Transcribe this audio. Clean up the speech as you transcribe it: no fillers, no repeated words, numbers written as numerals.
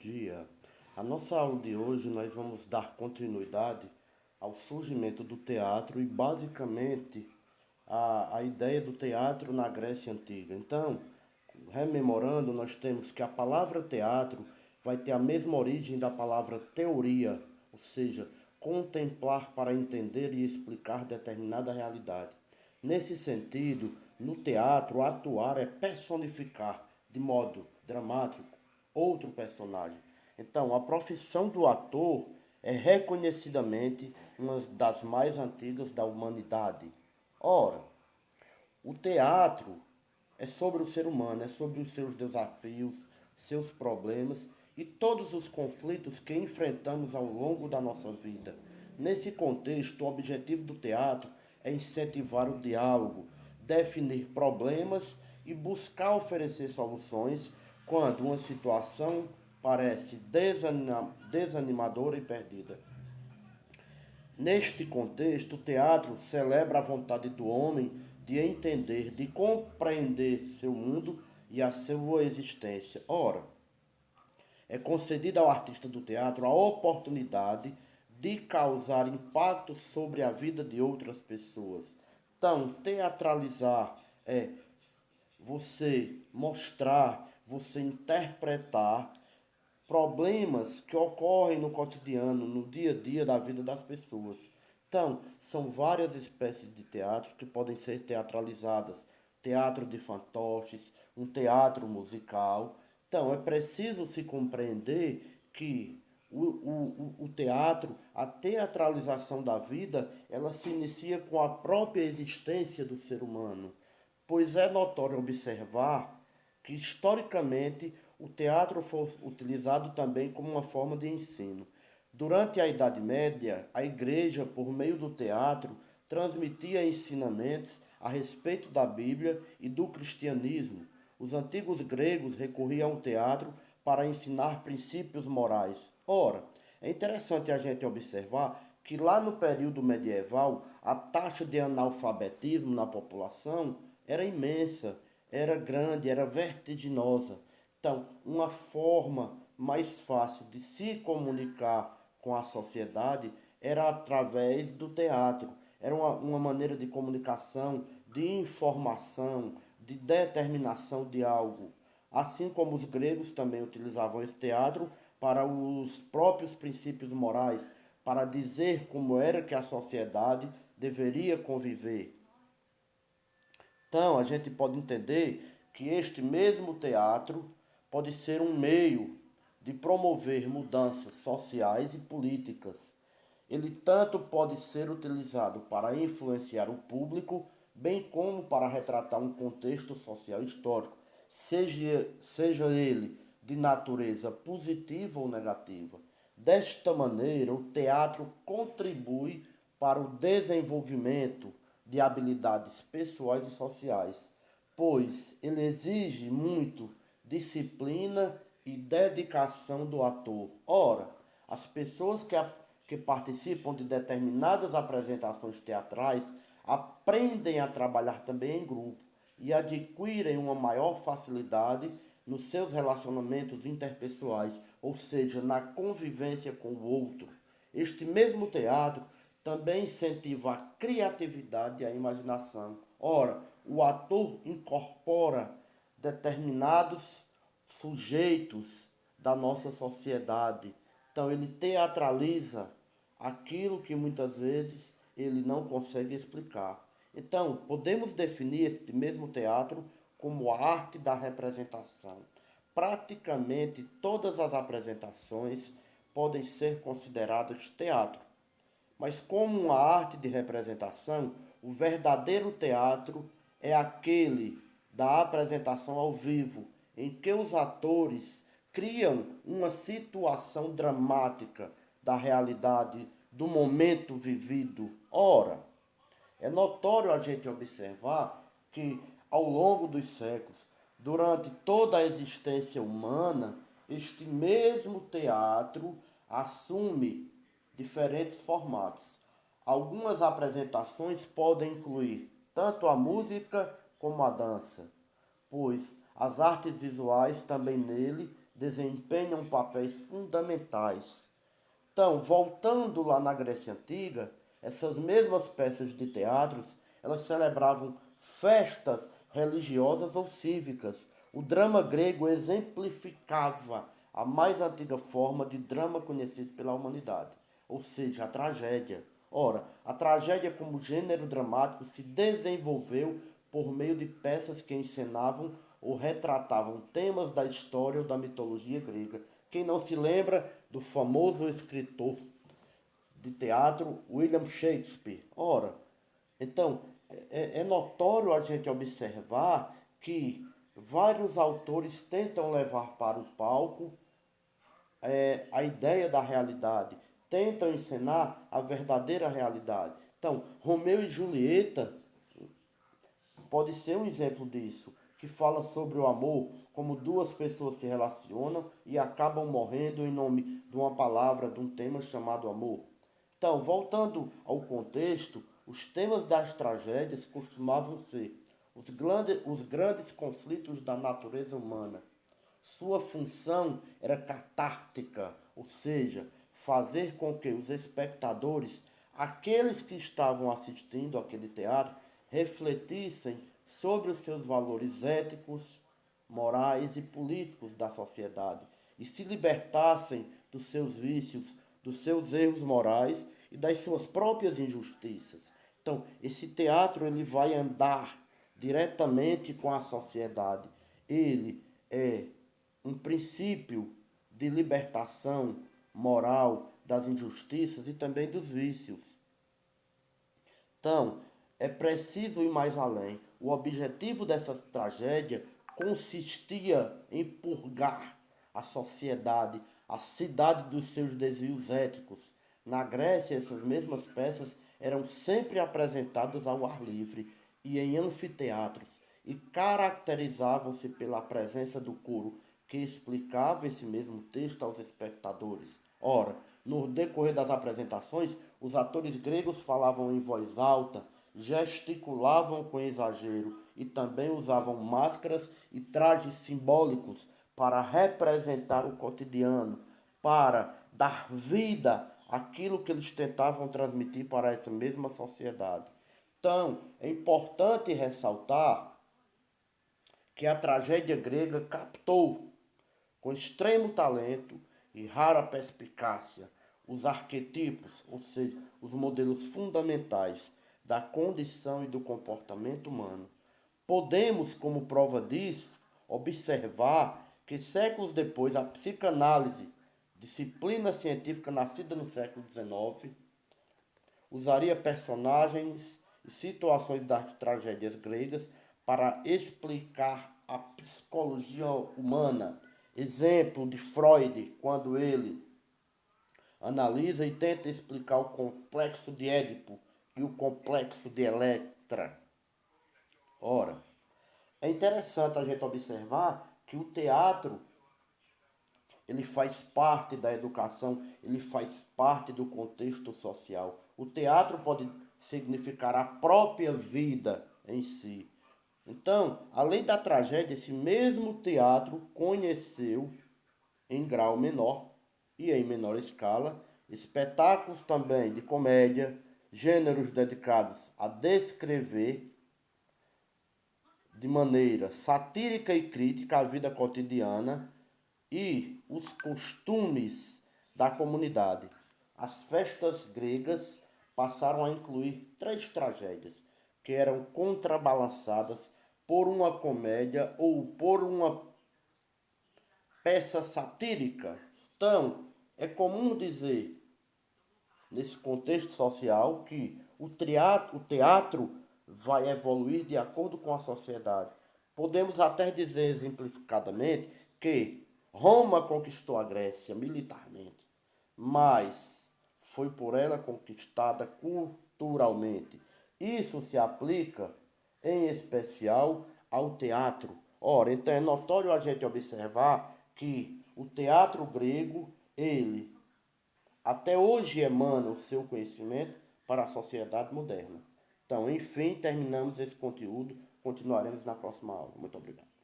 dia. A nossa aula de hoje nós vamos dar continuidade ao surgimento do teatro e basicamente a ideia do teatro na Grécia Antiga. Então, rememorando, nós temos que a palavra teatro vai ter a mesma origem da palavra teoria, ou seja, contemplar para entender e explicar determinada realidade. Nesse sentido, no teatro, atuar é personificar de modo dramático outro personagem. Então, a profissão do ator é reconhecidamente uma das mais antigas da humanidade. Ora, o teatro é sobre o ser humano, é sobre os seus desafios, seus problemas e todos os conflitos que enfrentamos ao longo da nossa vida. Nesse contexto, o objetivo do teatro é incentivar o diálogo, definir problemas e buscar oferecer soluções quando uma situação parece desanimadora e perdida. Neste contexto, o teatro celebra a vontade do homem de entender, de compreender seu mundo e a sua existência. Ora, é concedida ao artista do teatro a oportunidade de causar impacto sobre a vida de outras pessoas. Então, teatralizar é você mostrar, você interpretar problemas que ocorrem no cotidiano, no dia a dia da vida das pessoas. Então, são várias espécies de teatros que podem ser teatralizadas. Teatro de fantoches, um teatro musical. Então, é preciso se compreender que o teatro, a teatralização da vida, ela se inicia com a própria existência do ser humano, pois é notório observar que, historicamente, o teatro foi utilizado também como uma forma de ensino. Durante a Idade Média, a Igreja, por meio do teatro, transmitia ensinamentos a respeito da Bíblia e do cristianismo. Os antigos gregos recorriam ao teatro para ensinar princípios morais. Ora, é interessante a gente observar que lá no período medieval, a taxa de analfabetismo na população era imensa, era grande, era vertiginosa. Então, uma forma mais fácil de se comunicar com a sociedade era através do teatro. Era uma maneira de comunicação, de informação, de determinação de algo. Assim como os gregos também utilizavam esse teatro para os próprios princípios morais, para dizer como era que a sociedade deveria conviver. Então, a gente pode entender que este mesmo teatro pode ser um meio de promover mudanças sociais e políticas. Ele tanto pode ser utilizado para influenciar o público, bem como para retratar um contexto social histórico, seja ele de natureza positiva ou negativa. Desta maneira, o teatro contribui para o desenvolvimento de habilidades pessoais e sociais, pois ele exige muito disciplina e dedicação do ator. Ora, as pessoas que participam de determinadas apresentações teatrais aprendem a trabalhar também em grupo e adquirem uma maior facilidade nos seus relacionamentos interpessoais, ou seja, na convivência com o outro. Este mesmo teatro também incentiva a criatividade e a imaginação. Ora, o ator incorpora determinados sujeitos da nossa sociedade. Então, ele teatraliza aquilo que muitas vezes ele não consegue explicar. Então, podemos definir este mesmo teatro como a arte da representação. Praticamente todas as apresentações podem ser consideradas teatro. Mas como uma arte de representação, o verdadeiro teatro é aquele da apresentação ao vivo, em que os atores criam uma situação dramática da realidade, do momento vivido. Ora, é notório a gente observar que, ao longo dos séculos, durante toda a existência humana, este mesmo teatro assume diferentes formatos. Algumas apresentações podem incluir tanto a música como a dança, pois as artes visuais também nele desempenham papéis fundamentais. Então, voltando lá na Grécia Antiga, essas mesmas peças de teatros, elas celebravam festas religiosas ou cívicas. O drama grego exemplificava a mais antiga forma de drama conhecido pela humanidade, ou seja, a tragédia. Ora, a tragédia como gênero dramático se desenvolveu por meio de peças que encenavam ou retratavam temas da história ou da mitologia grega. Quem não se lembra do famoso escritor de teatro William Shakespeare? Ora, então, é notório a gente observar que vários autores tentam levar para o palco a ideia da realidade, tentam encenar a verdadeira realidade. Então, Romeu e Julieta pode ser um exemplo disso, que fala sobre o amor, como duas pessoas se relacionam e acabam morrendo em nome de uma palavra, de um tema chamado amor. Então, voltando ao contexto, os temas das tragédias costumavam ser os grandes conflitos da natureza humana. Sua função era catártica, ou seja, fazer com que os espectadores, aqueles que estavam assistindo aquele teatro, refletissem sobre os seus valores éticos, morais e políticos da sociedade e se libertassem dos seus vícios, dos seus erros morais e das suas próprias injustiças. Então, esse teatro ele vai andar diretamente com a sociedade. Ele é um princípio de libertação moral das injustiças e também dos vícios. Então, é preciso ir mais além. O objetivo dessa tragédia consistia em purgar a sociedade, a cidade dos seus desvios éticos. Na Grécia, essas mesmas peças eram sempre apresentadas ao ar livre e em anfiteatros e caracterizavam-se pela presença do coro que explicava esse mesmo texto aos espectadores. Ora, no decorrer das apresentações, os atores gregos falavam em voz alta, gesticulavam com exagero e também usavam máscaras e trajes simbólicos para representar o cotidiano, para dar vida àquilo que eles tentavam transmitir para essa mesma sociedade. Então, é importante ressaltar que a tragédia grega captou com extremo talento e rara perspicácia os arquetipos, ou seja, os modelos fundamentais da condição e do comportamento humano. Podemos, como prova disso, observar que séculos depois a psicanálise, disciplina científica nascida no século XIX, usaria personagens e situações das tragédias gregas para explicar a psicologia humana. Exemplo de Freud, quando ele analisa e tenta explicar o complexo de Édipo e o complexo de Eletra. Ora, é interessante a gente observar que o teatro ele faz parte da educação, ele faz parte do contexto social. O teatro pode significar a própria vida em si. Então, além da tragédia, esse mesmo teatro conheceu, em grau menor e em menor escala, espetáculos também de comédia, gêneros dedicados a descrever de maneira satírica e crítica a vida cotidiana e os costumes da comunidade. As festas gregas passaram a incluir três tragédias, que eram contrabalançadas por uma comédia ou por uma peça satírica. Então, é comum dizer, nesse contexto social, que o teatro vai evoluir de acordo com a sociedade. Podemos até dizer exemplificadamente que Roma conquistou a Grécia militarmente, mas foi por ela conquistada culturalmente. Isso se aplica, em especial, ao teatro. Ora, então é notório a gente observar que o teatro grego, ele até hoje emana o seu conhecimento para a sociedade moderna. Então, enfim, terminamos esse conteúdo. Continuaremos na próxima aula. Muito obrigado.